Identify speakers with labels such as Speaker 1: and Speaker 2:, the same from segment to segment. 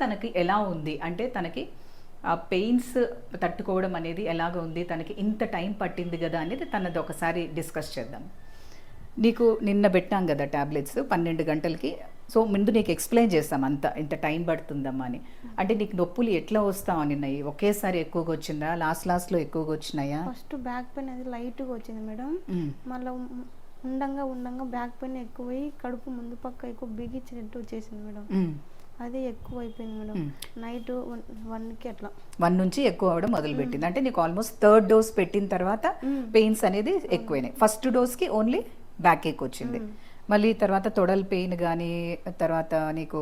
Speaker 1: తనకి ఎలా ఉంది అంటే తనకి ఆ పెయిన్స్ తట్టుకోవడం అనేది ఎలాగ ఉంది, తనకి ఇంత టైం పట్టింది కదా అనేది తనది ఒకసారి డిస్కస్ చేద్దాం. నీకు నిన్న పెట్టాం కదా ట్యాబ్లెట్స్ 12 గంటలకి. సో ముందు నీకు ఎక్స్ప్లెయిన్ చేస్తాం అంతా ఇంత టైం పడుతుందమ్మా అని. అంటే నీకు నొప్పులు ఎట్లా వస్తామని ఒకేసారి ఎక్కువగా వచ్చిందా, లాస్ట్లో ఎక్కువగా వచ్చినాయా?
Speaker 2: ఫస్ట్ బ్యాక్ పెయిన్ అది లైట్గా వచ్చింది మేడం. మళ్ళీ ఉండంగా బ్యాక్ పెయిన్ ఎక్కువై కడుపు ముందు పక్క ఎక్కువ బిగించినట్టు వచ్చేసింది మేడం. అది ఎక్కువ అయిపోయింది మేడం. నైట్ 1కి అట్లా
Speaker 1: 1 నుంచి ఎక్కువ అవడం మొదలుపెట్టింది. అంటే నీకు ఆల్మోస్ట్ 3rd డోస్ పెట్టిన తర్వాత పెయిన్స్ అనేది ఎక్కువైనాయి. ఫస్ట్ డోస్కి ఓన్లీ బ్యాక్ ఏక్ వచ్చింది, మళ్ళీ తర్వాత తొడల్ పెయిన్ కానీ, తర్వాత నీకు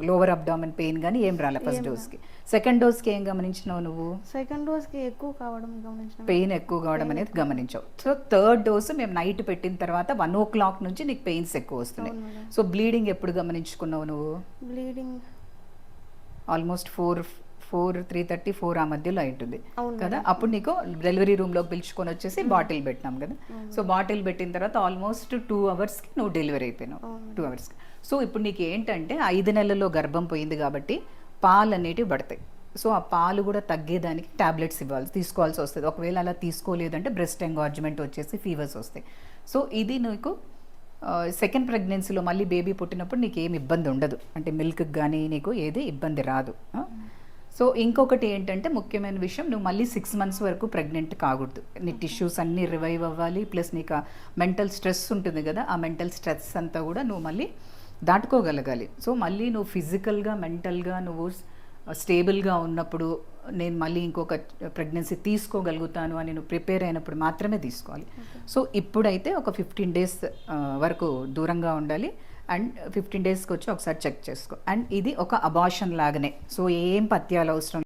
Speaker 1: లోవర్ అబ్డామిన్ పెయిన్ కానీ ఏం రాలే ఫస్ట్ డోస్కి. సెకండ్ డోస్కి ఏం గమనించినావు నువ్వు?
Speaker 2: సెకండ్ డోస్కి ఎక్కువ కావడం గమనించిన,
Speaker 1: పెయిన్ ఎక్కువ కావడం అనేది గమనించావు. సో 3rd డోస్ మేము నైట్ పెట్టిన తర్వాత 1 o'clock నుంచి నీకు పెయిన్స్ ఎక్కువ వస్తున్నాయి. సో బ్లీడింగ్ ఎప్పుడు గమనించుకున్నావు నువ్వు?
Speaker 2: బ్లీడింగ్
Speaker 1: ఆల్మోస్ట్ 3:30, 4 ఆ మధ్యలో ఉంటుంది కదా. అప్పుడు నీకు డెలివరీ రూమ్లోకి పిలుచుకొని వచ్చేసి బాటిల్ పెట్టినాం కదా. సో బాటిల్ పెట్టిన తర్వాత ఆల్మోస్ట్ 2 అవర్స్కి నువ్వు డెలివరీ అయిపోయినావు. 2 అవర్స్కి. సో ఇప్పుడు నీకు ఏంటంటే 5 నెలల్లో గర్భం పోయింది కాబట్టి పాలు అనేటివి పడతాయి. సో ఆ పాలు కూడా తగ్గేదానికి ట్యాబ్లెట్స్ తీసుకోవాల్సి వస్తుంది. ఒకవేళ అలా తీసుకోలేదంటే బ్రెస్ట్ ఎంగార్జ్మెంట్ వచ్చేసి ఫీవర్స్ వస్తాయి. సో ఇది నీకు సెకండ్ ప్రెగ్నెన్సీలో మళ్ళీ బేబీ పుట్టినప్పుడు నీకు ఏమి ఇబ్బంది ఉండదు, అంటే మిల్క్కి కానీ నీకు ఏది ఇబ్బంది రాదు. సో ఇంకొకటి ఏంటంటే ముఖ్యమైన విషయం, నువ్వు మళ్ళీ 6 months వరకు ప్రెగ్నెంట్ కాకూడదు. నీ టిష్యూస్ అన్నీ రివైవ్ అవ్వాలి, ప్లస్ నీకు మెంటల్ స్ట్రెస్ ఉంటుంది కదా, ఆ మెంటల్ స్ట్రెస్ అంతా కూడా నువ్వు మళ్ళీ దాటుకోగలగాలి. సో మళ్ళీ నువ్వు ఫిజికల్గా మెంటల్గా నువ్వు స్టేబుల్గా ఉన్నప్పుడు నేను మళ్ళీ ఇంకొక ప్రెగ్నెన్సీ తీసుకోగలుగుతాను అని నువ్వు ప్రిపేర్ అయినప్పుడు మాత్రమే తీసుకోవాలి. సో ఇప్పుడైతే ఒక 15 days వరకు దూరంగా ఉండాలి. అండ్ 15 daysకి వచ్చి ఒకసారి చెక్ చేసుకో. అండ్ ఇది ఒక అబార్షన్ లాగానే, సో ఏం పత్యాలు అవసరం